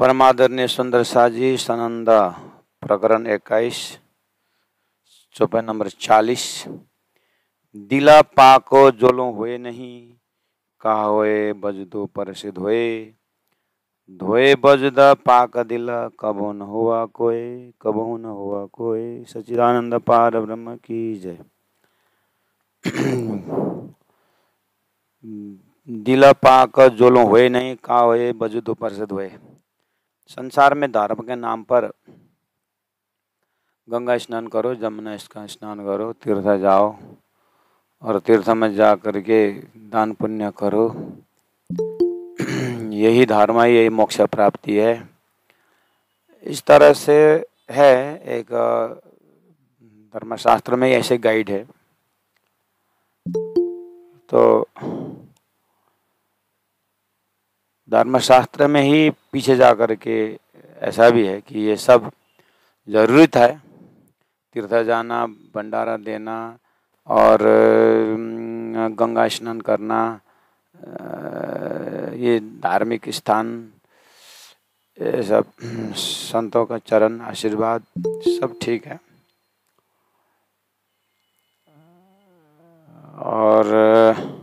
परमादरणीय सुंदर साजी सनंदा प्रकरण 21 चौपाई नंबर 40। दिला पाको जोलो हुए नहीं, कहा होए बजदो परसिद होए। धोए बजदा पाक दिला, कबो न हुआ कोई, कबो न हुआ कोई। सच्चिदानंद पार ब्रह्म की जय। दिला पाक जोलो हुए नहीं, कहा होए बजदो परसिद होए। संसार में धर्म के नाम पर गंगा स्नान करो, जमुना का स्नान करो, तीर्थ जाओ और तीर्थ में जा करके दान पुण्य करो। यही धर्म है, यही मोक्ष प्राप्ति है। इस तरह से है। एक धर्मशास्त्र में ऐसे गाइड है। तो धर्मशास्त्र में ही पीछे जा कर के ऐसा भी है कि ये सब जरूरत है। तीर्थ जाना, भंडारा देना और गंगा स्नान करना, ये धार्मिक स्थान, ये सब संतों का चरण आशीर्वाद सब ठीक है। और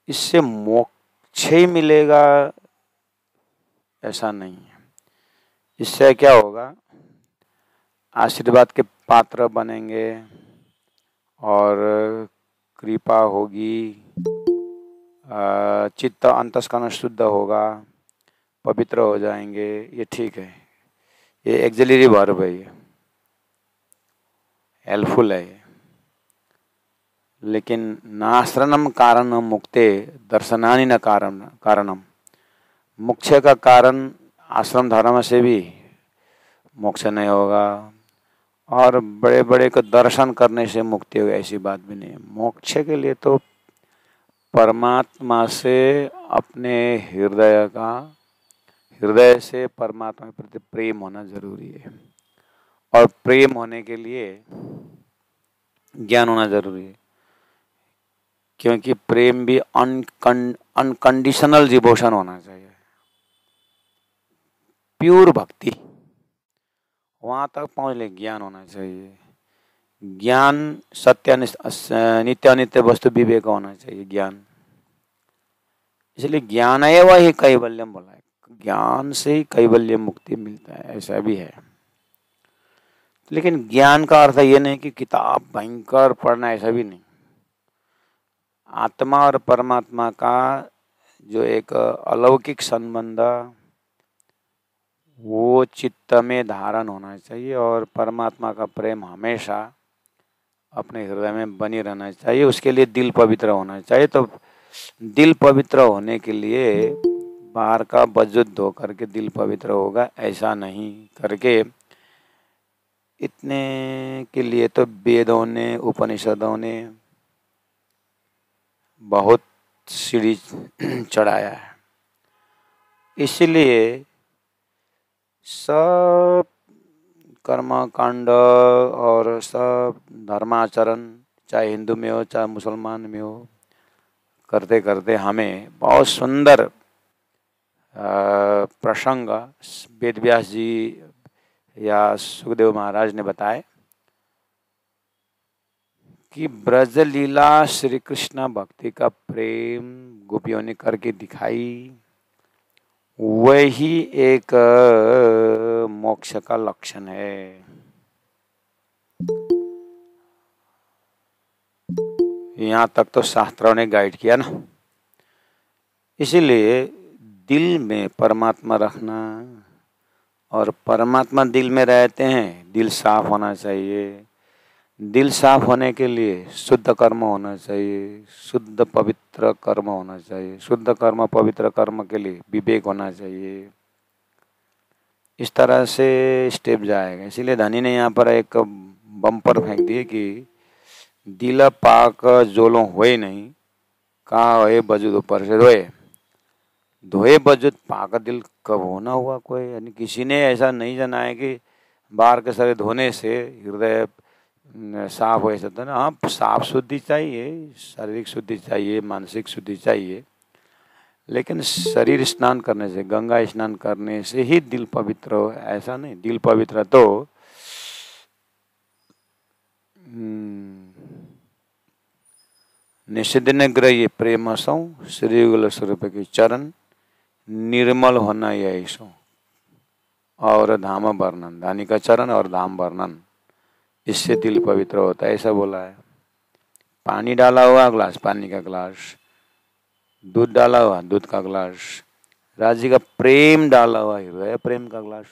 इससे मोक्ष ही मिलेगा ऐसा नहीं है। इससे क्या होगा, आशीर्वाद के पात्र बनेंगे और कृपा होगी, चित्त अंतस्करण शुद्ध होगा, पवित्र हो जाएंगे। ये ठीक है, ये एक्सिलरी वर्ब है, ये हेल्पफुल है। लेकिन नाश्रणम कारण मुक्ते दर्शनानि न कारणम। मोक्ष का कारण आश्रम धर्म से भी मोक्ष नहीं होगा और बड़े बड़े को दर्शन करने से मुक्ति होगी, ऐसी बात भी नहीं है। मोक्ष के लिए तो परमात्मा से अपने हृदय से परमात्मा के प्रति प्रेम होना जरूरी है। और प्रेम होने के लिए ज्ञान होना जरूरी है, क्योंकि प्रेम भी अनकंडीशनल डिवोशन होना चाहिए, प्योर भक्ति। वहां तक पहुंचने ज्ञान होना चाहिए। ज्ञान सत्य नित्य अनित्य वस्तु विवेक होना चाहिए ज्ञान। इसलिए ज्ञान है वही कैवल्यम बोला है। ज्ञान से ही कैवल्य मुक्ति मिलता है, ऐसा भी है। लेकिन ज्ञान का अर्थ ये नहीं कि किताब भयंकर पढ़ना, ऐसा भी नहीं। आत्मा और परमात्मा का जो एक अलौकिक संबंध वो चित्त में धारण होना चाहिए और परमात्मा का प्रेम हमेशा अपने हृदय में बनी रहना चाहिए। उसके लिए दिल पवित्र होना चाहिए। तो दिल पवित्र होने के लिए बाहर का वजूद धो करके दिल पवित्र होगा, ऐसा नहीं करके इतने के लिए तो वेदों ने, उपनिषदों ने बहुत सीढ़ी चढ़ाया है। इसलिए सब कर्म कांड और सब धर्माचरण, चाहे हिंदू में हो चाहे मुसलमान में हो, करते करते हमें बहुत सुंदर प्रसंग वेदव्यास जी या सुखदेव महाराज ने बताए कि ब्रज लीला श्री कृष्ण भक्ति का प्रेम गोपियों ने करके दिखाई, वही एक मोक्ष का लक्षण है। यहाँ तक तो शास्त्रों ने गाइड किया ना। इसीलिए दिल में परमात्मा रखना, और परमात्मा दिल में रहते हैं, दिल साफ होना चाहिए। दिल साफ होने के लिए शुद्ध कर्म होना चाहिए, शुद्ध पवित्र कर्म होना चाहिए। शुद्ध कर्म पवित्र कर्म के लिए विवेक होना चाहिए। इस तरह से स्टेप जाएगा। इसीलिए धनी ने यहाँ पर एक बम्पर फेंक दिए कि दिल पाक जोलो होए नहीं, कहा होए बजुद ऊपर से धोए। धोए बजुद पाक दिल कब होना हुआ कोई। यानी किसी ने ऐसा नहीं जाना है कि बाहर के सारे धोने से हृदय साफ हो सकता है ना। हाँ, साफ शुद्धि चाहिए, शारीरिक शुद्धि चाहिए, मानसिक शुद्धि चाहिए, लेकिन शरीर स्नान करने से, गंगा स्नान करने से ही दिल पवित्र हो ऐसा नहीं। दिल पवित्र तो निषिद्ध ग्रह प्रेम सौ श्री गुल स्वरूप के चरण निर्मल होना यही सो और धाम वर्णन, धानी का चरण और धाम वर्णन, इससे दिल पवित्र होता है, ऐसा बोला है। पानी डाला हुआ ग्लास, पानी का ग्लास, दूध डाला हुआ दूध का ग्लास, राजी का प्रेम डाला हुआ हृदय प्रेम का ग्लास।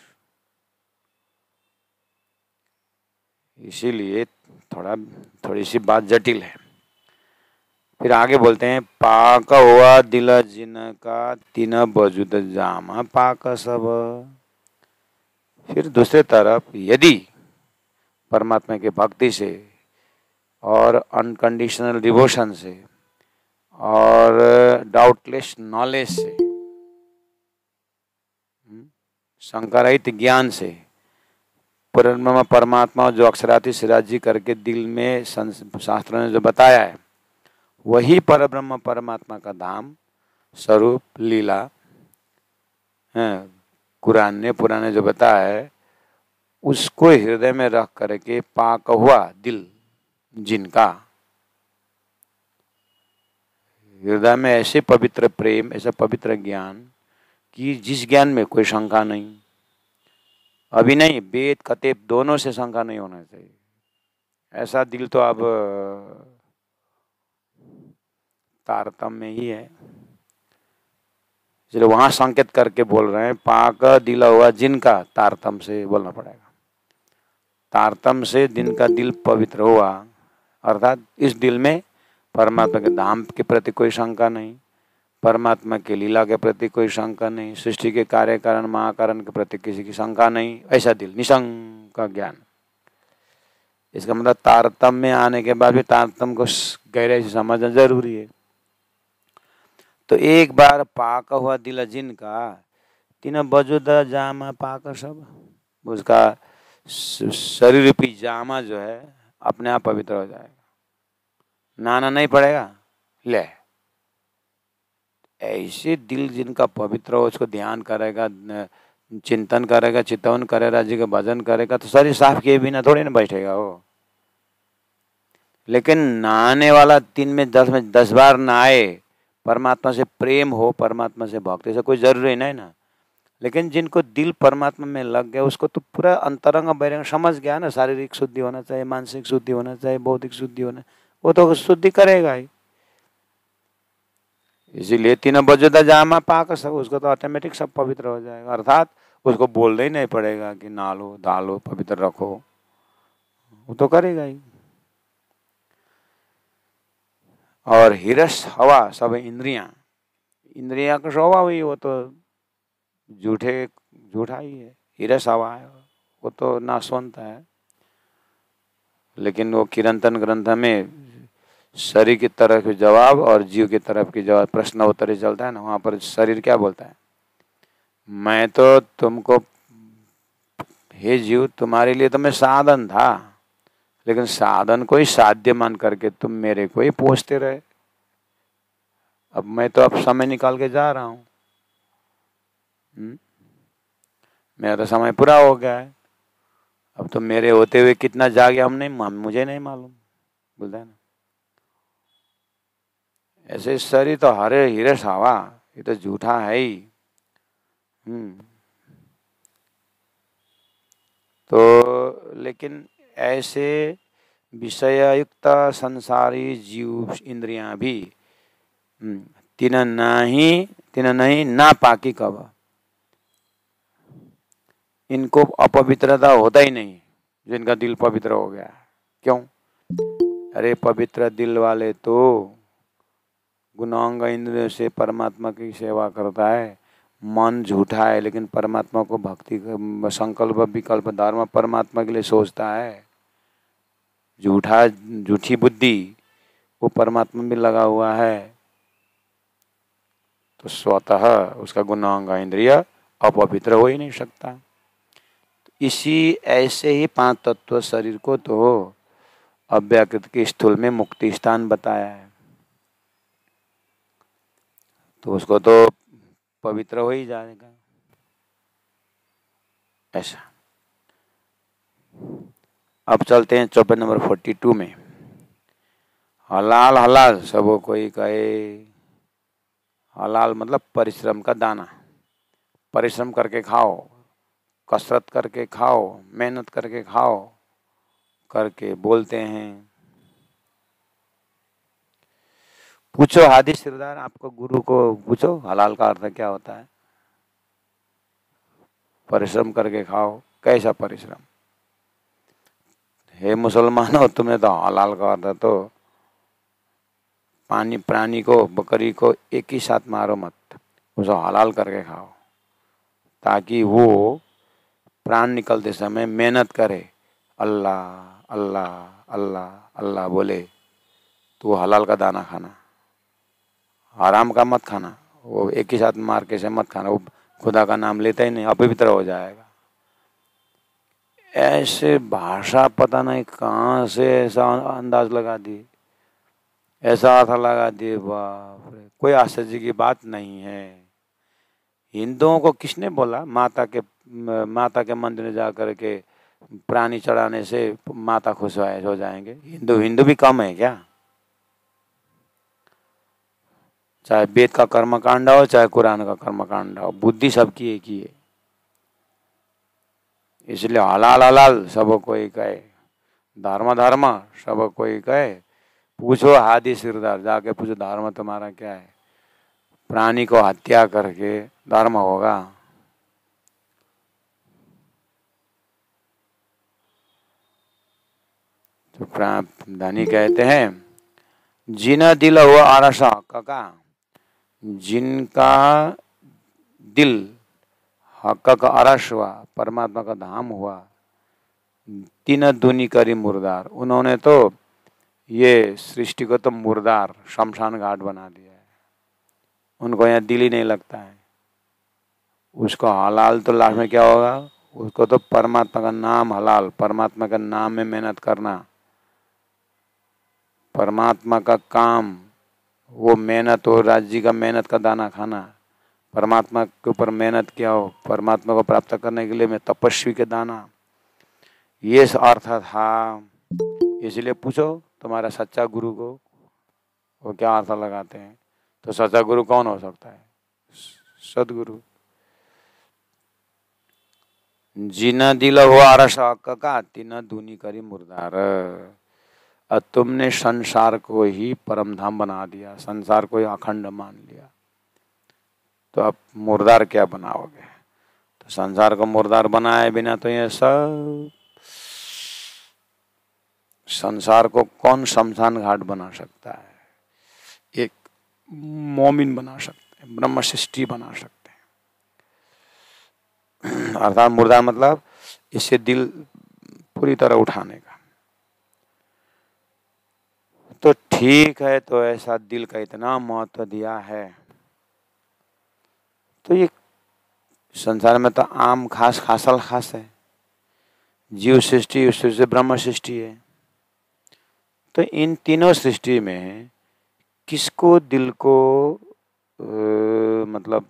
इसीलिए थोड़ी सी बात जटिल है। फिर आगे बोलते हैं, पाक हुआ दिल जिनका तीन वजूद जामा पाक सब। फिर दूसरे तरफ यदि परमात्मा के भक्ति से और अनकंडीशनल डिवोशन से और डाउटलेस नॉलेज से, शंकारहित ज्ञान से परब्रह्म परमात्मा जो अक्षराती सिराजी करके दिल में शास्त्रों ने जो बताया है, वही परब्रह्म परमात्मा का धाम स्वरूप लीला कुरान ने पुराने जो बताया है, उसको हृदय में रख करके पाक हुआ दिल जिनका, हृदय में ऐसे पवित्र प्रेम, ऐसा पवित्र ज्ञान कि जिस ज्ञान में कोई शंका नहीं, अभी नहीं, वेद कतेब दोनों से शंका नहीं होना चाहिए, ऐसा दिल तो अब तारतम्य ही है। इसलिए वहां संकेत करके बोल रहे हैं, पाक दिला हुआ जिनका, तारतम से बोलना पड़ेगा। तारतम से जिनका दिल पवित्र हुआ, अर्थात इस दिल में परमात्मा के धाम के प्रति कोई शंका नहीं, परमात्मा की लीला के प्रति कोई शंका नहीं, सृष्टि के कार्य कारण महाकारण के प्रति किसी की शंका नहीं, ऐसा दिल, निशंक ज्ञान। इसका मतलब तारतम्य में आने के बाद भी तारतम्य को गहराई से समझना जरूरी है। तो एक बार पाक हुआ दिल जिनका तीन वजूद जामा पाक सब, उसका शरीर रूपी जामा जो है अपने आप पवित्र हो जाएगा, नहाना नहीं पड़ेगा। ले, ऐसे दिल जिनका पवित्र हो, उसको ध्यान करेगा, चिंतन करेगा, चितवन करेगा, जी का भजन करेगा, तो शरीर साफ किए बिना थोड़ी ना बैठेगा वो। लेकिन नहाने वाला 3 में 10 बार नहाए, परमात्मा से प्रेम हो, परमात्मा से भक्ति से, कोई जरूरी नहीं ना। लेकिन जिनको दिल परमात्मा में लग गया, उसको तो पूरा अंतरंग बहिरंग समझ गया ना, शारीरिक शुद्धि होना चाहिए, मानसिक शुद्धि होना चाहिए, बौद्धिक शुद्धि होना, वो तो शुद्धि करेगा ही। इसीलिए 3 वजूद जामा पाक सब, उसको तो ऑटोमेटिक सब पवित्र हो जाएगा, अर्थात उसको बोलना ही नहीं पड़ेगा कि नालो दालो पवित्र रखो, वो तो करेगा ही। और हिरस हवा सब इंद्रिया का स्वभाव ही, वो तो झूठा ही है, हिरस हवा है, वो तो नाशवंत है। लेकिन वो किरंतन ग्रंथ में शरीर की तरफ जवाब और जीव की तरफ की जवाब, प्रश्न उत्तर चलता है ना, वहां पर शरीर क्या बोलता है, मैं तो तुमको, हे जीव, तुम्हारे लिए तो मैं साधन था, लेकिन साधन को ही साध्य मान करके तुम मेरे को ही पूछते रहे। अब मैं तो अब समय निकाल के जा रहा हूँ, मेरा तो समय पूरा हो गया है, अब तो मेरे होते हुए कितना जागे मुझे नहीं मालूम, बोलता है ना। ऐसे शरीर तो हरे हिरस हवा, ये तो झूठा है ही। तो लेकिन ऐसे विषययुक्त संसारी जीव इंद्रियां भी तीन नहीं ना पाकी कब, इनको अपवित्रता होता ही नहीं जिनका दिल पवित्र हो गया। क्यों? अरे पवित्र दिल वाले तो गुणांग इंद्रियों से परमात्मा की सेवा करता है, मन झूठा है लेकिन परमात्मा को भक्ति, संकल्प विकल्प धर्म परमात्मा के लिए सोचता है, झूठी बुद्धि वो परमात्मा में लगा हुआ है, तो स्वतः उसका गुणांग इंद्रिय अपवित्र हो ही नहीं सकता। इसी ऐसे ही 5 तत्व शरीर को तो अव्याकृत के स्थूल में मुक्ति स्थान बताया है। तो उसको तो पवित्र हो ही जाएगा। ऐसा। अब चलते हैं चौपाई नंबर 42 में। हलाल हलाल सबो कोई कहे। हलाल मतलब परिश्रम का दाना। परिश्रम करके खाओ, कसरत करके खाओ, मेहनत करके खाओ करके बोलते हैं। पूछो हादी सिरदार, आपको गुरु को पूछो हलाल का अर्थ क्या होता है। परिश्रम करके खाओ, कैसा परिश्रम। हे मुसलमानों, तुम्हें तो हलाल का अर्थ तो पानी प्राणी को, बकरी को एक ही साथ मारो मत, उसे हलाल करके खाओ ताकि वो प्राण निकलते समय मेहनत करे, अल्लाह अल्लाह अल्लाह अल्लाह बोले, तो हलाल का दाना खाना, हराम का मत खाना। वो एक ही साथ मार के से मत खाना, वो खुदा का नाम लेता ही नहीं, अपवित्र हो जाएगा। ऐसे भाषा पता नहीं कहाँ से ऐसा अंदाज लगा दिए, ऐसा अर्थ लगा दिए, बाप रे, कोई आश्चर्य की बात नहीं है। हिंदुओं को किसने बोला माता के मंदिर में जा कर के प्राणी चढ़ाने से माता खुश हो जाएंगे। हिंदू भी कम है क्या? चाहे वेद का कर्मकांड हो, चाहे कुरान का कर्मकांड हो, बुद्धि सबकी एक ही है। इसलिए हलाल हलाल सब कोई कहे, धर्म धर्म सब कोई कहे। पूछो हादी सिरदार, जाके पूछो धर्म तुम्हारा क्या है। प्राणी को हत्या करके धर्म होगा? तो धनी कहते हैं, जिन दिल हुआ आरसा का, जिनका दिल हक का अरश हुआ, परमात्मा का धाम हुआ, तीन दूनी करी मुर्दार, उन्होंने तो ये सृष्टि को तो मुर्दार शमशान घाट बना दिया है। उनको यहाँ दिल ही नहीं लगता है। उसको हलाल तो लास्ट में क्या होगा, उसको तो परमात्मा का नाम हलाल, परमात्मा का नाम में मेहनत करना, परमात्मा का काम, वो मेहनत हो, राज्य का मेहनत का दाना खाना, परमात्मा के ऊपर मेहनत किया हो, परमात्मा को प्राप्त करने के लिए मैं तपस्वी के दाना, ये अर्थ था। इसलिए पूछो तुम्हारा सच्चा गुरु को, वो क्या अर्थ लगाते हैं। तो सच्चा गुरु कौन हो सकता है? सदगुरु। जिना दिल हो आरस का, तीना दूनी करी मुर्दार। और तुमने संसार को ही परम धाम बना दिया, संसार को ही अखंड मान लिया, तो अब मुर्दार क्या बनाओगे। तो संसार को मुर्दार बनाए बिना तो ये सब संसार को कौन शमशान घाट बना सकता है। एक मोमिन बना सकते हैं, ब्रह्म सृष्टि बना सकते हैं। अर्थात मुर्दार मतलब इससे दिल पूरी तरह उठाने का। तो ठीक है, तो ऐसा दिल का इतना महत्व दिया है, तो ये संसार में तो आम खास खासल खास है, जीव सृष्टि, उससे ब्रह्म सृष्टि है। तो इन तीनों सृष्टि में किसको दिल को मतलब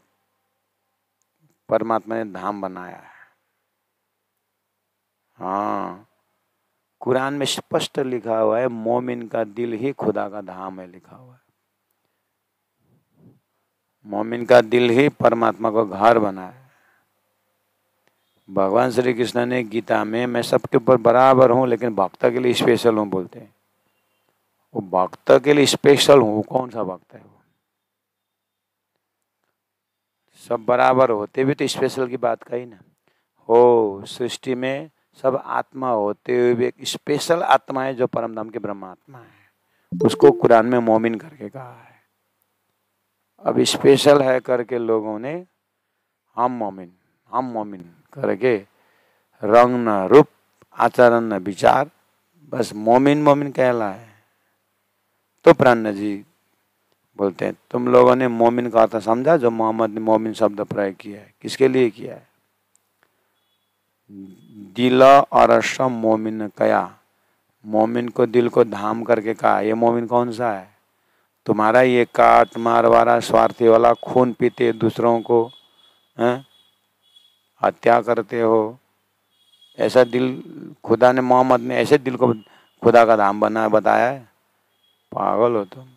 परमात्मा ने धाम बनाया है। हाँ, कुरान में स्पष्ट लिखा हुआ है, मोमिन का दिल ही खुदा का धाम है, लिखा हुआ है। मोमिन का दिल ही परमात्मा को घर बनाया है। भगवान श्री कृष्ण ने गीता में, मैं सबके ऊपर बराबर हूँ लेकिन भक्त के लिए स्पेशल हूँ बोलते हैं। वो भक्त के लिए स्पेशल हूँ, कौन सा भक्त है वो? सब बराबर होते भी तो स्पेशल की बात कही ना। हो सृष्टि में सब आत्मा होते हुए भी एक स्पेशल आत्मा है जो परमधाम के ब्रह्म आत्मा है, उसको कुरान में मोमिन करके कहा है। अब स्पेशल है करके लोगों ने हम मोमिन करके रंग न रूप, आचरण न विचार, बस मोमिन मोमिन कहला है। तो प्राण जी बोलते हैं, तुम लोगों ने मोमिन का अर्थ समझा जो मोहम्मद ने मोमिन शब्द प्रयोग किया है, किसके लिए किया है? दिल और सम मोमिन कया, मोमिन को दिल को धाम करके कहा। ये मोमिन कौन सा है? तुम्हारा ये काट मार वाला स्वार्थी वाला खून पीते दूसरों को हैं, हत्या करते हो, ऐसा दिल खुदा ने मोहम्मद ने ऐसे दिल को खुदा का धाम बना बताया है? पागल हो तुम,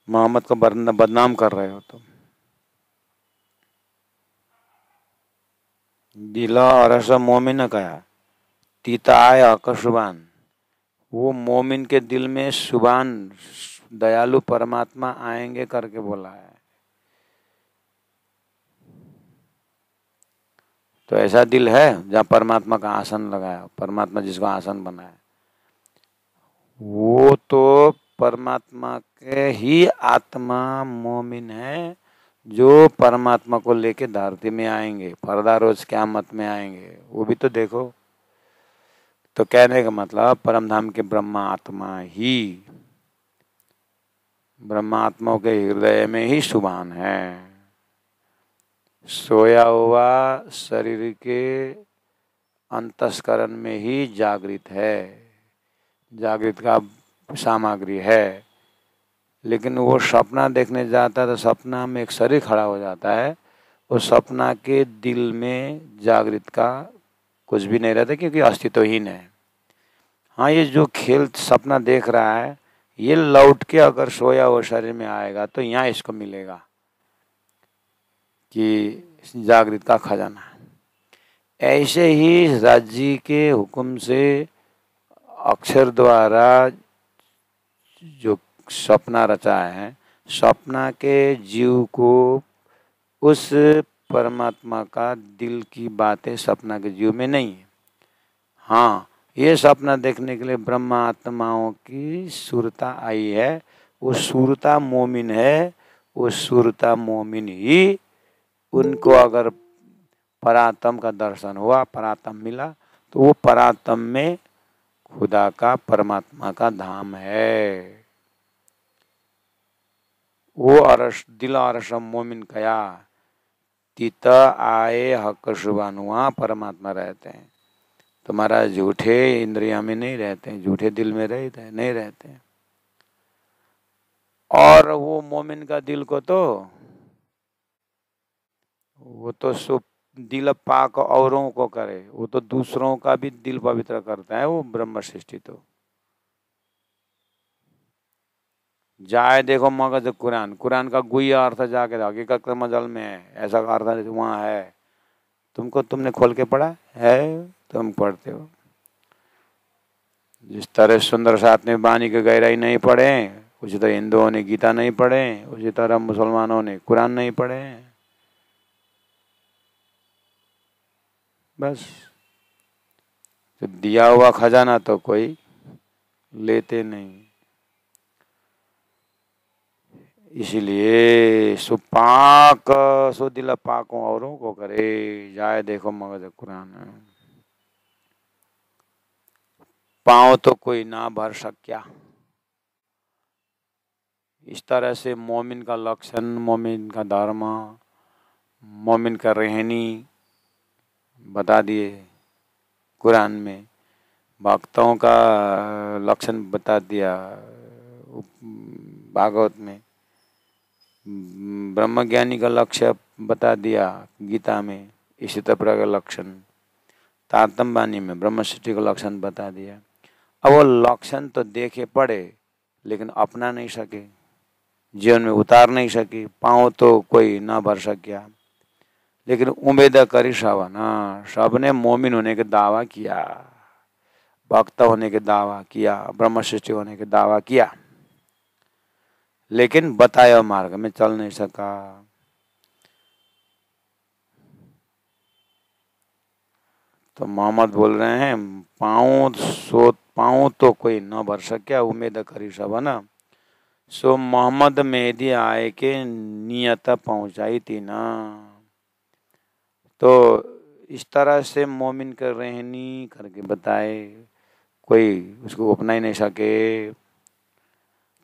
मोहम्मद को बदनाम कर रहे हो तुम। दिला और ऐसा मोमिन कहा तीता आय अकशुबान, वो मोमिन के दिल में सुबान दयालु परमात्मा आएंगे करके बोला है। तो ऐसा दिल है जहाँ परमात्मा का आसन लगाया, परमात्मा जिसको आसन बनाया, वो तो परमात्मा के ही आत्मा मोमिन है जो परमात्मा को लेके धरती में आएंगे, फरदा रोज क़यामत में आएंगे। वो भी तो देखो। तो कहने का मतलब परमधाम के ब्रह्मा आत्मा ही, ब्रह्मा आत्माओं के हृदय में ही सुभान है। सोया हुआ शरीर के अंतस्करण में ही जागृत है, जागृत का सामग्री है। लेकिन वो सपना देखने जाता है तो सपना में एक शरीर खड़ा हो जाता है, उस सपना के दिल में जागृत का कुछ भी नहीं रहता क्योंकि अस्तित्वहीन है। हाँ, ये जो खेल सपना देख रहा है ये लौट के अगर सोया हुआ शरीर में आएगा तो यहाँ इसको मिलेगा कि जागृत का खजाना। ऐसे ही राज्य के हुक्म से अक्षर द्वारा जो सपना रचा है, सपना के जीव को उस परमात्मा का दिल की बातें सपना के जीव में नहीं है। हाँ, ये सपना देखने के लिए ब्रह्मा आत्माओं की सुरता आई है। वो सुरता मोमिन है, वो सुरता मोमिन ही उनको अगर परात्म का दर्शन हुआ, परात्म मिला, तो वो परात्म में खुदा का परमात्मा का धाम है। वो अरश दिल अरशम मोमिन कया तीत आए हक शुबान, वहाँ परमात्मा रहते हैं। तुम्हारा झूठे इंद्रिया में नहीं रहते हैं, झूठे दिल में रहते हैं, नहीं रहते हैं। और वो मोमिन का दिल को तो वो तो सो दिल पाक औरों को करे, वो तो दूसरों का भी दिल पवित्र करता है। वो ब्रह्म सृष्टि तो जाए देखो मगज कुरान, कुरान का गुया अर्थ जाके हकीकत मजल में है, ऐसा अर्थ वहाँ है। तुमने खोल के पढ़ा है? तुम पढ़ते हो। जिस तरह सुंदर साथ ने वाणी की गहराई नहीं पढ़े, उसी तरह हिंदुओं ने गीता नहीं पढ़े, उसी तरह मुसलमानों ने कुरान नहीं पढ़े। बस तो दिया हुआ खजाना तो कोई लेते नहीं। इसीलिए सुपाक सो दिल पाकों औरों को करे, जाए देखो मगज कुरान। पाँव तो कोई ना भर सक्या। इस तरह से मोमिन का लक्षण, मोमिन का धर्म, मोमिन का रहनी बता दिए कुरान में, भक्तों का लक्षण बता दिया भागवत में, ब्रह्मज्ञानी का लक्ष्य बता दिया गीता में, इसी तरह का लक्षण तारतम्य वाणी में ब्रह्मसृष्टि का लक्षण बता दिया। अब वो लक्षण तो देखे पड़े लेकिन अपना नहीं सके, जीवन में उतार नहीं सके। पाँव तो कोई ना भर सकिया, लेकिन उम्मीद करी ना सबने मोमिन होने के दावा किया, भक्त होने के दावा किया, ब्रह्म सृष्टि होने के दावा किया, लेकिन बताया मार्ग में चल नहीं सका। तो मोहम्मद बोल रहे हैं पाँव तो कोई न भर सकिया, उम्मीद करी सबना, सो मोहम्मद मेहदी आए के नियत पहुंचाई थी ना। तो इस तरह से मोमिन कर रहनी करके बताए, कोई उसको अपना ही नहीं सके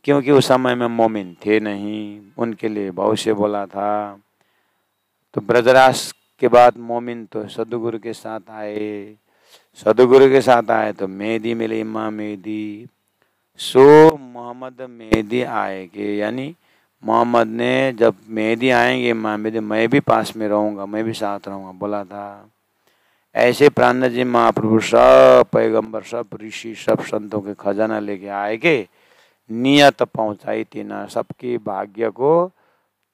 क्योंकि उस समय में मोमिन थे नहीं, उनके लिए भविष्य बोला था। तो ब्रजराज के बाद मोमिन तो सदगुरु के साथ आए, सदगुरु के साथ आए तो मेहदी मिले, इमाम मेहदी। सो मोहम्मद मेहदी आएंगे, यानी मोहम्मद ने जब मेहदी आएंगे मेहदी मैं भी पास में रहूँगा, मैं भी साथ रहूँगा बोला था। ऐसे प्राण जी महाप्रभु सब पैगंबर सब ऋषि सब संतों के खजाना लेके आएंगे, नियत पहुंचाई थी ना सबकी भाग्य को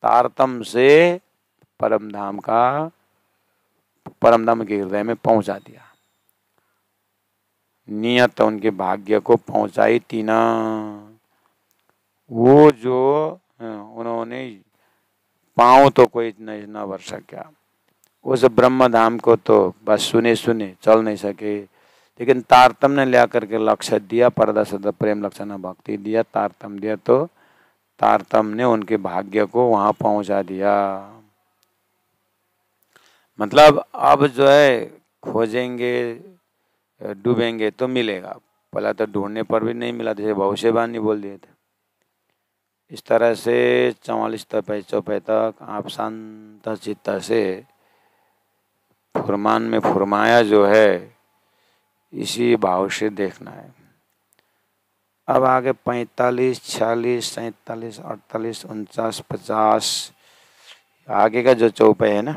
तारतम से परम धाम के हृदय में पहुंचा दिया। नियत उनके भाग्य को पहुंचाई थी ना, वो जो उन्होंने पाँव तो कोई नहीं न भर सका, उस ब्रह्म धाम को तो बस सुने चल नहीं सके, लेकिन तारतम ने लिया करके लक्ष्य दिया, परदा सदा प्रेम लक्षण भक्ति दिया, तारतम दिया तो तारतम ने उनके भाग्य को वहां पहुंचा दिया। मतलब अब जो है खोजेंगे डूबेंगे तो मिलेगा, पहला तो ढूंढने पर भी नहीं मिला, जैसे भविष्यवाणी बोल दिए थे। इस तरह से 44 चौपाई तक आप शांत चित्त से फुरमान में फुरमाया जो है इसी भाव से देखना है। अब आगे 45, 46, 47, 48, 49, 50 आगे का जो चौपाई है ना,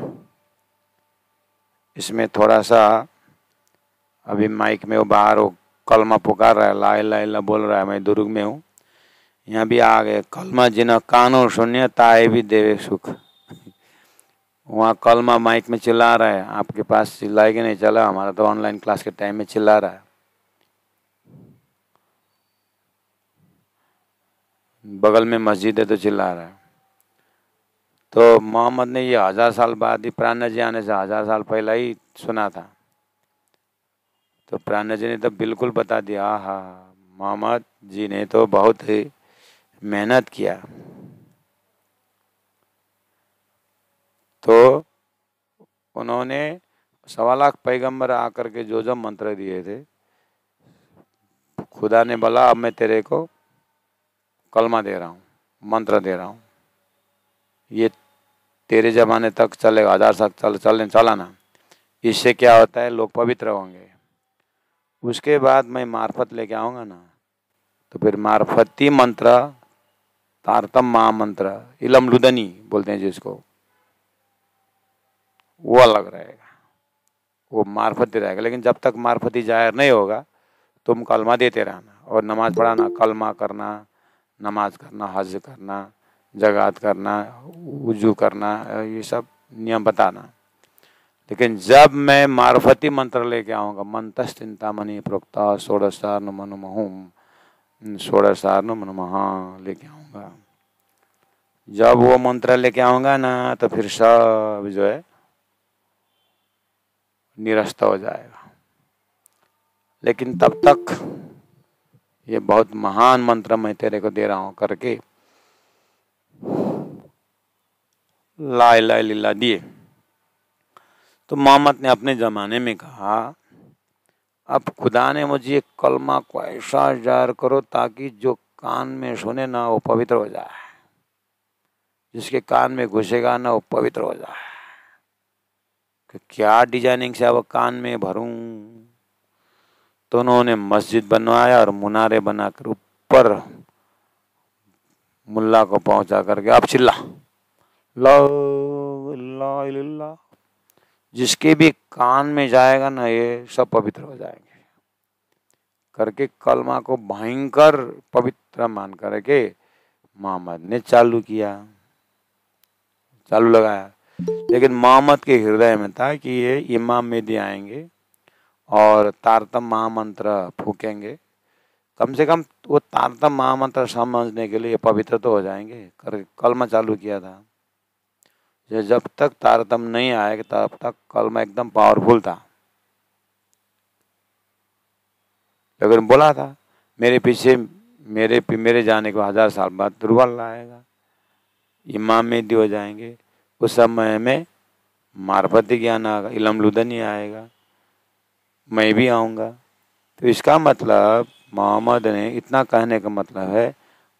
इसमें थोड़ा सा अभी माइक में वो बाहर वो कलमा पुकार रहा है, ला इला इला बोल रहा है, मैं दुर्ग में हूँ, यहाँ भी आ गए कलमा जिन्हें कानों शून्य ताए भी देवे सुख। वहाँ कलमा माइक में चिल्ला रहा है, आपके पास चिल्लाए कि नहीं चला, हमारा तो ऑनलाइन क्लास के टाइम में चिल्ला रहा है। बगल में मस्जिद है तो चिल्ला रहा है। तो मोहम्मद ने ये 1000 साल बाद ही प्राण जी आने से 1000 साल पहले ही सुना था। तो प्राण जी ने तो बिल्कुल बता दिया, हाँ मोहम्मद जी ने तो बहुत ही मेहनत किया। तो उन्होंने 1.25 लाख पैगंबर आकर के जो मंत्र दिए थे, खुदा ने बोला अब मैं तेरे को कलमा दे रहा हूँ, मंत्र दे रहा हूँ, ये तेरे जमाने तक चलेगा, 1000 साल चला ना, इससे क्या होता है लोग पवित्र होंगे। उसके बाद मैं मार्फत लेके आऊँगा ना, तो फिर मार्फती मंत्र तारतम महामंत्र इलम लुदनी बोलते हैं जिसको, वो अलग रहेगा, वो मार्फती रहेगा। लेकिन जब तक मार्फती जाहिर नहीं होगा तुम कलमा देते रहना और नमाज पढ़ाना, कलमा करना, नमाज करना, हज करना, जगात करना, वुजू करना, ये सब नियम बताना। लेकिन जब मैं मार्फती मंत्र लेके आऊँगा, मंतस चिंतामणि प्रोक्ता षोडशार्न मनुमहुम, 16 मनुमहा लेके आऊँगा। जब वो मंत्र लेके आऊँगा ना तो फिर सब जो है निरस्त हो जाएगा। लेकिन तब तक ये बहुत महान मंत्र मैं तेरे को दे रहा हूँ करके ला इलाहा इल्लल्लाह दिए। तो मोहम्मद ने अपने ज़माने में कहा, अब खुदा ने मुझे कलमा को ऐसा जाहिर करो ताकि जो कान में सुने ना वो पवित्र हो जाए, जिसके कान में घुसेगा ना वो पवित्र हो जाए। कि क्या डिजाइनिंग से अब कान में भरूं, तो उन्होंने मस्जिद बनवाया और मुनारे बनाकर ऊपर मुल्ला को पहुंचा करके अब चिल्ला ला इलाहा इल्लल्लाह, जिसके भी कान में जाएगा ना ये सब पवित्र हो जाएंगे करके कलमा को भयंकर पवित्र मान करके मोहम्मद ने चालू लगाया। लेकिन मोहम्मद के हृदय में था कि ये इमाम मेहदी आएंगे और तारतम महामंत्र फूकेंगे, कम से कम वो तारतम महामंत्र समझने के लिए पवित्र तो हो जाएंगे कर कलमा चालू किया था। जब तक तारतम नहीं आएगा तब तक कलमा एकदम पावरफुल था। लेकिन बोला था मेरे पीछे मेरे जाने को 1000 साल बाद दुर्बल आएगा, इमाम मेहदी हो जाएंगे, उस समय में मार्फती ज्ञान आएगा, इलम लुदनी आएगा, मैं भी आऊँगा। तो इसका मतलब मोहम्मद ने इतना कहने का मतलब है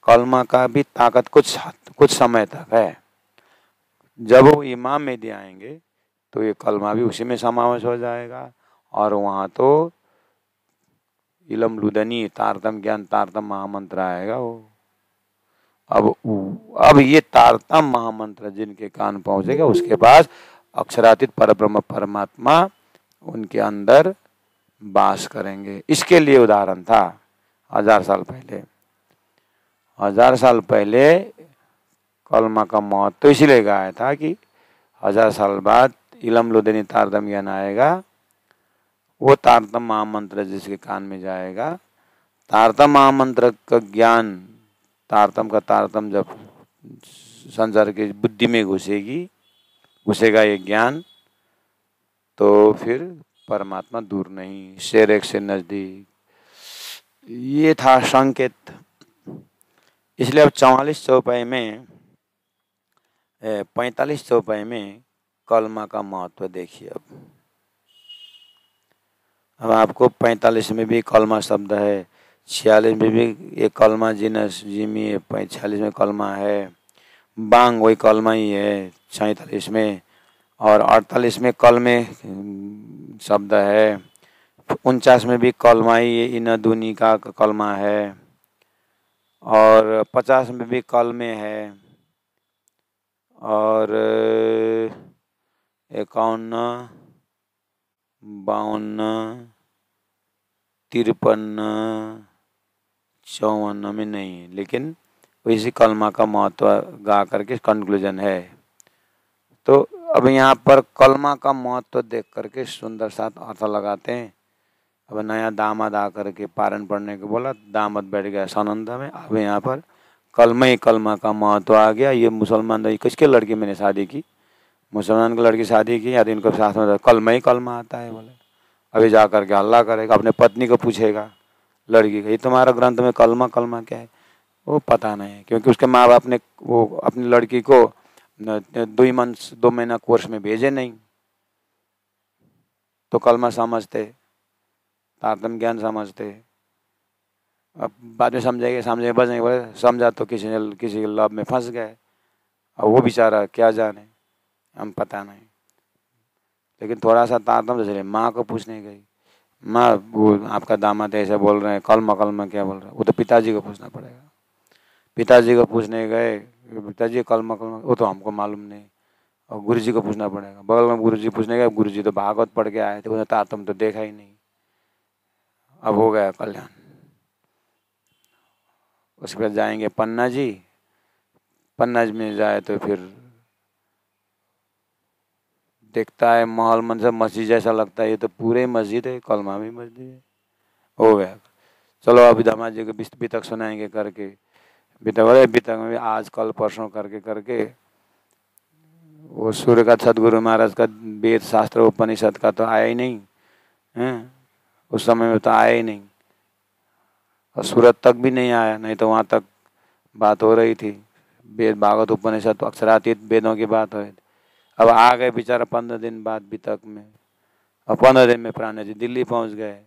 कलमा का भी ताकत कुछ समय तक है। जब वो इमाम मेहदी आएंगे तो ये कलमा भी उसी में समावेश हो जाएगा और वहाँ तो इलम लुदनी तारतम ज्ञान तारतम महामंत्र आएगा वो। अब ये तारतम महामंत्र जिनके कान पहुंचेगा उसके पास अक्षरातीत परब्रह्म परमात्मा उनके अंदर वास करेंगे। इसके लिए उदाहरण था 1000 साल पहले। 1000 साल पहले कलमा का महत्व तो इसीलिए गाया था कि 1000 साल बाद इलम लुदनी तारतम ज्ञान आएगा। वो तारतम महामंत्र जिसके कान में जाएगा, तारतम महामंत्र का ज्ञान, तारतम का तारतम जब संसार की बुद्धि में घुसेगा ये ज्ञान, तो फिर परमात्मा दूर नहीं, शेर एक से नजदीक। ये था संकेत। इसलिए अब 44 चौपाई में 45 चौपाई में कलमा का महत्व देखिए। अब आपको 45 में भी कलमा शब्द है, 46 में भी ये कलमा जिनस जिमी है, 46 में कलमा है, बांग वही कलमा ही है 47 में, और 48 में कलमे शब्द है, 49 में भी कलमा ही इन दुनी का कलमा है, और 50 में भी कलमे है, और 51, 52, 53, 54 में नहीं है, लेकिन इसी कलमा का महत्व गा करके कंक्लूजन है। तो अब यहाँ पर कलमा का महत्व देख करके सुंदर साथ अर्थ लगाते हैं। अब नया दामाद आ करके पारण पढ़ने को बोला, दामाद बैठ गया सनंद में। अब यहाँ पर कलमा का महत्व आ गया। ये मुसलमान किसके लड़की मैंने शादी की, मुसलमान की लड़की शादी की, या तो इनको साथ में कलमा आता है बोले। अभी जा करके हल्ला करेगा, अपने पत्नी को पूछेगा लड़की का, ये तुम्हारा ग्रंथ में कलमा क्या है, वो पता नहीं, क्योंकि उसके माँ बाप ने वो अपनी लड़की को 2 महीना कोर्स में भेजे नहीं, तो कलमा समझते, तारतम ज्ञान समझते। अब बाद में समझेंगे बचेंगे, बोले समझा तो किसी के लव में फंस गए। अब वो बेचारा क्या जाने, हम पता नहीं। लेकिन थोड़ा सा तारतम तो चले। माँ को पूछने गई, माँ वो आपका दामाद ऐसे बोल रहे हैं, कलमा क्या बोल रहे हैं, वो तो पिताजी को पूछना पड़ेगा। पिताजी को पूछने गए, पिताजी कलमा वो तो हमको मालूम नहीं, और गुरुजी को पूछना पड़ेगा। बगल में गुरुजी पूछने गए, गुरुजी तो भागवत पढ़ के आए थे, उन्हें तारतम तो देखा ही नहीं। अब हो गया कल्याण। उसके बाद जाएंगे पन्ना जी, पन्ना जी में जाए तो फिर देखता है महल मंदिर मस्जिद जैसा लगता है, ये तो पूरे मस्जिद है, कलमा भी मस्जिद है। हो गया। चलो अभी दामाद जी को बितक सुनाएंगे करके, बितक में भी आज कल परसों करके वो सूर्य का सदगुरु महाराज का वेद शास्त्र उपनिषद का तो आया ही नहीं है, उस समय में तो आया ही नहीं, और सूरत तक भी नहीं आया, नहीं तो वहाँ तक बात हो रही थी। वेद भागवत उपनिषद तो अक्षरातीत वेदों की बात हो रही थी। अब आ गए बेचारा 15 दिन बाद बितक में, और 15 दिन में प्राण जी दिल्ली पहुँच गए,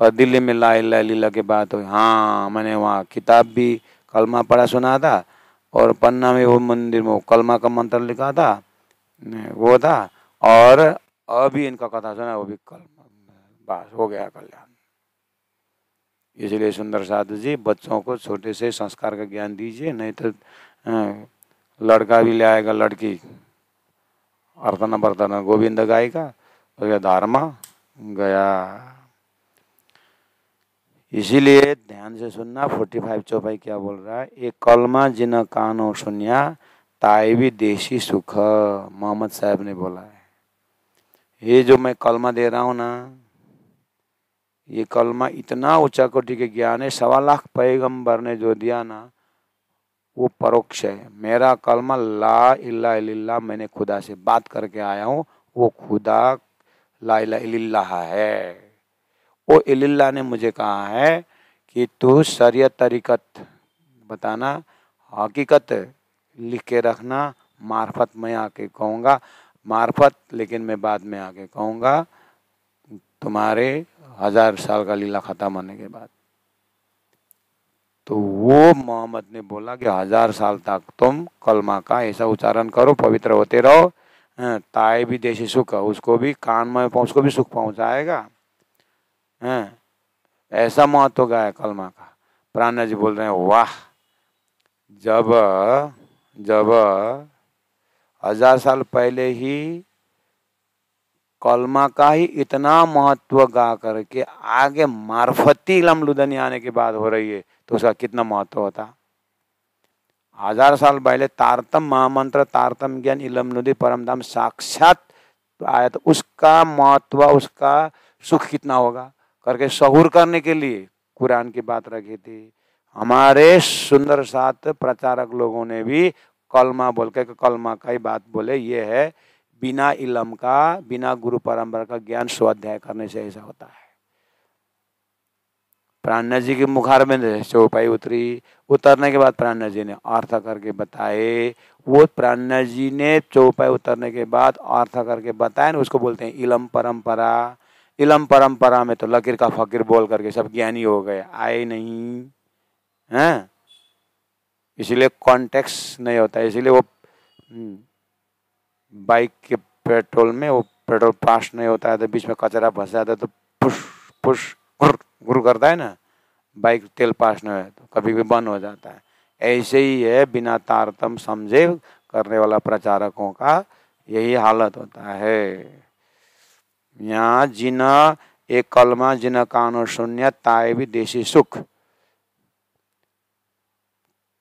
और दिल्ली में ला लीला की बात हुई। हाँ, मैंने वहाँ किताब भी कलमा पढ़ा सुना था, और पन्ना में वो मंदिर में कलमा का मंत्र लिखा था वो था, और अभी इनका कथा सुना वो भी कलमा, बस हो गया कल्याण। इसलिए सुंदर साधु जी बच्चों को छोटे से संस्कार का ज्ञान दीजिए, नहीं तो लड़का भी ले आएगा लड़की, अर्तना बर्तना गोविंद गायिका, और धर्म गया। इसीलिए ध्यान से सुनना। 45 चौपाई क्या बोल रहा है, एक कलमा जिन कानो सुनिया ताई भी देशी सुख, मोहम्मद साहब ने बोला है। ये जो मैं कलमा दे रहा हूँ ना, ये कलमा इतना ऊंचा कोटि के ज्ञान है, 1.25 लाख पैगंबर ने जो दिया ना वो परोक्ष है। मेरा कलमा ला इल्ला इल्लल्लाह, मैंने खुदा से बात करके आया हूँ, वो खुदा ला इल्ला इल्लल्लाह है। वो इल्लल्लाह ने मुझे कहा है कि तू शरीयत तरीकत बताना, हकीकत लिख के रखना, मार्फत मैं आके कहूँगा, मार्फत लेकिन मैं बाद में आके कहूँगा तुम्हारे 1000 साल का लीला खत्म होने के बाद। तो वो मोहम्मद ने बोला कि 1000 साल तक तुम कलमा का ऐसा उच्चारण करो, पवित्र होते रहो, ताए भी देशी सुख, उसको भी कान में उसको भी सुख पहुँचाएगा, ऐसा महत्व गाया कलमा का। प्राणनाथ जी बोल रहे हैं वाह, जब जब 1000 साल पहले ही कलमा का ही इतना महत्व गा करके आगे मार्फती इलम लुदनी आने की बात हो रही है तो उसका कितना महत्व होता। 1000 साल पहले तारतम महामंत्र, तारतम ज्ञान, इलम लुदी परमधाम साक्षात आया तो उसका महत्व, उसका सुख कितना होगा करके सहूर करने के लिए कुरान की बात रखी थी। हमारे सुंदर साथ प्रचारक लोगों ने भी कलमा बोल के कलमा का ही बात बोले। ये है बिना इलम का, बिना गुरु परंपरा का ज्ञान स्वाध्याय करने से ऐसा होता है। प्राणनाथ जी के मुखार में चौपाई उतरी, उतरने के बाद प्राणनाथ जी ने अर्थ करके बताए। वो प्राणनाथ जी ने चौपाई उतरने के बाद अर्थ करके बताए ना, उसको बोलते हैं इलम परंपरा। इलम परंपरा में तो लकीर का फकीर बोल करके सब ज्ञानी हो गए, आए नहीं हैं, इसीलिए कॉन्टेक्स्ट नहीं होता। इसीलिए वो बाइक के पेट्रोल में वो पेट्रोल पास नहीं होता है तो बीच में कचरा फंस जाता है तो पुश पुश गुर गुर करता है ना, बाइक तेल पास नहीं है तो कभी भी बंद हो जाता है। ऐसे ही है बिना तारतम समझे करने वाला प्रचारकों का यही हालत होता है। यहाँ जिना एक कलमा जिना कानो शून्य ताए भी देशी सुख,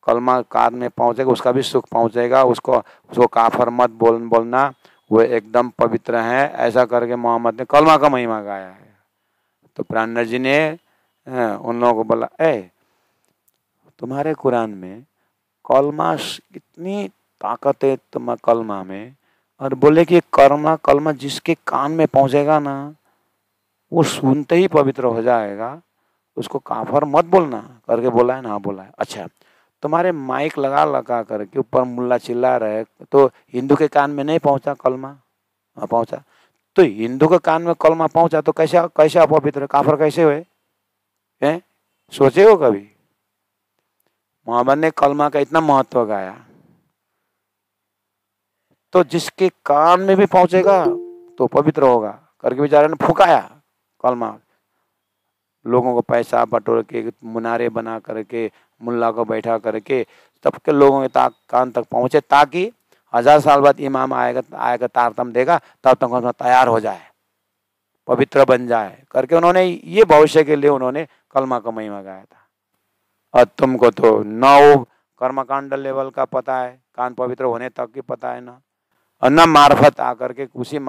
कलमा कान में पहुंचेगा उसका भी सुख पहुंचेगा। उसको काफर मत बोलना, वो एकदम पवित्र है, ऐसा करके मोहम्मद ने कलमा का महिमा गाया है। तो प्राणनाथ जी ने उन लोगों को बोला, तुम्हारे कुरान में कलमा इतनी ताकत है तुम्हारे कलमा में, और बोले कि कलमा जिसके कान में पहुंचेगा ना वो सुनते ही पवित्र हो जाएगा, उसको काफर मत बोलना करके बोला है ना। बोला है। अच्छा, तुम्हारे माइक लगा करके ऊपर मुल्ला चिल्ला रहे तो हिंदू के कान में नहीं पहुंचा कलमा? पहुंचा। तो हिंदू के कान में कलमा पहुंचा तो कैसे अपवित्र काफर कैसे हुए हैं? सोचे हो कभी? मोहम्मद ने कलमा का इतना महत्व गाया तो जिसके कान में भी पहुंचेगा तो पवित्र होगा करके बेचारे ने फुकाया कलमा। लोगों को पैसा बटोर के मुनारे बना करके मुल्ला को बैठा करके सबके लोगों के कान तक पहुंचे ताकि 1000 साल बाद इमाम आएगा तारतम देगा तब तक उसमें तैयार हो जाए, पवित्र बन जाए करके उन्होंने ये भविष्य के लिए उन्होंने कलमा का महिमा गाया था। और तुमको तो न वो कर्मकांड लेवल का पता है, कान पवित्र होने तक की पता है ना, और न मार्फत आकर के उसी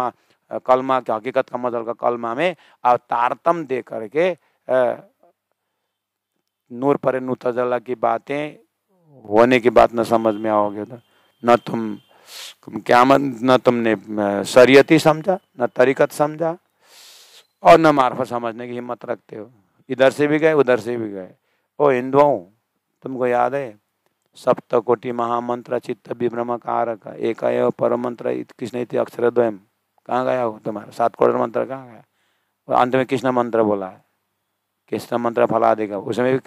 कलमा की हकीकत का मतलब का कलमा में और तारतम दे करके नूर पर नूतजला की बातें होने की बात न समझ में आओगे तो न तुम क़यामत, न तुमने शरीयती समझा, न तरीकत समझा, और न मार्फत समझने की हिम्मत रखते हो। इधर से भी गए उधर से भी गए। ओ हिंदुओं, तुमको याद है सप्तकोटि महामंत्र चित्त विभ्रमकारक एक परम मंत्र कृष्ण अक्षर द्वयम कहाँ गया हो तुम्हारा? 7 करोड़ मंत्र कहाँ गया? और अंत में कृष्ण मंत्र बोला है, कृष्ण मंत्र फला देगा। उसमें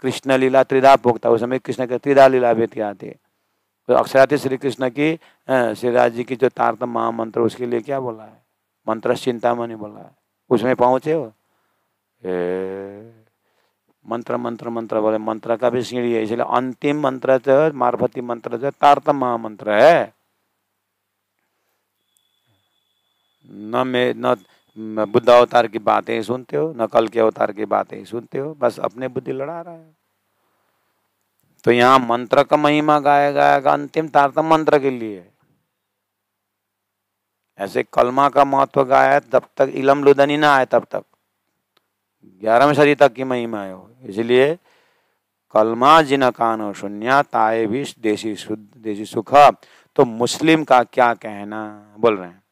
कृष्ण लीला त्रिधा भोगता, उसमें कृष्ण की त्रिधा लीला व्यक्ति आती है। तो अक्षराती श्री कृष्ण की श्री राज जी की जो तारतम महामंत्र उसके लिए क्या बोला है? मंत्र चिंतामणि बोला है। उसमें पहुंचे हो? मंत्र मंत्र मंत्र बोले, मंत्र का भी सीढ़ी है, इसलिए अंतिम मंत्र जो मार्फती मंत्र जो तारतम महामंत्र है। न बुद्ध अवतार की बातें सुनते हो, न कल के अवतार की बातें सुनते हो, बस अपने बुद्धि लड़ा रहा है। तो यहाँ मंत्र का महिमा गाया गाएगा अंतिम तारतम मंत्र के लिए। ऐसे कलमा का महत्व गाया जब तक इलम लुदनी ना आए तब तक 11वीं सदी तक की महिमा है। इसलिए कलमा जिन कानो शून्य ताए भी देशी सुख। तो मुस्लिम का क्या कहना बोल रहे हैं?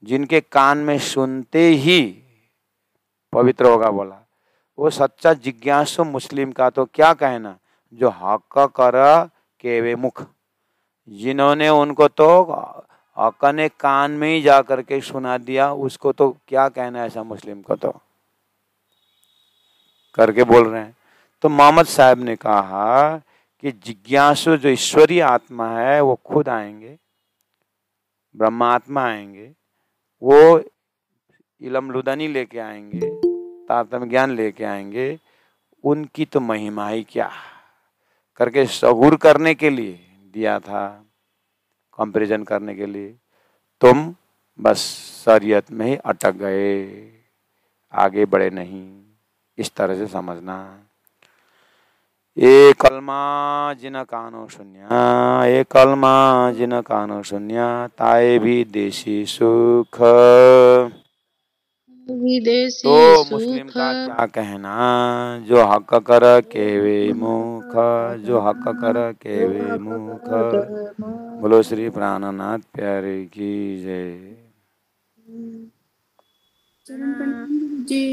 जिनके कान में सुनते ही पवित्र होगा बोला, वो सच्चा जिज्ञासु मुस्लिम का तो क्या कहना जो हक कर केवे मुख, जिन्होंने उनको तो हक ने कान में ही जा करके सुना दिया, उसको तो क्या कहना ऐसा मुस्लिम को तो करके बोल रहे हैं। तो मोहम्मद साहब ने कहा कि जिज्ञासु जो ईश्वरीय आत्मा है वो खुद आएंगे, ब्रह्मात्मा आएंगे, वो इलम लुदनी लेके आएंगे यथार्थ में ज्ञान लेके आएंगे, उनकी तो महिमा ही क्या करके सगुर करने के लिए दिया था, कंपैरिजन करने के लिए। तुम बस शरीयत में ही अटक गए, आगे बढ़े नहीं। इस तरह से समझना। ए कलमा जिन कानो शून्य, ए कलमा जिन कानो शून्य, ताए भी देशी सुख। विदेशी तो मुस्लिम सुख। का क्या कहना, जो हक कर के वे मुख, जो हक कर के वे मुख। बोलो श्री प्राणनाथ प्यारे की जय। चरण जी।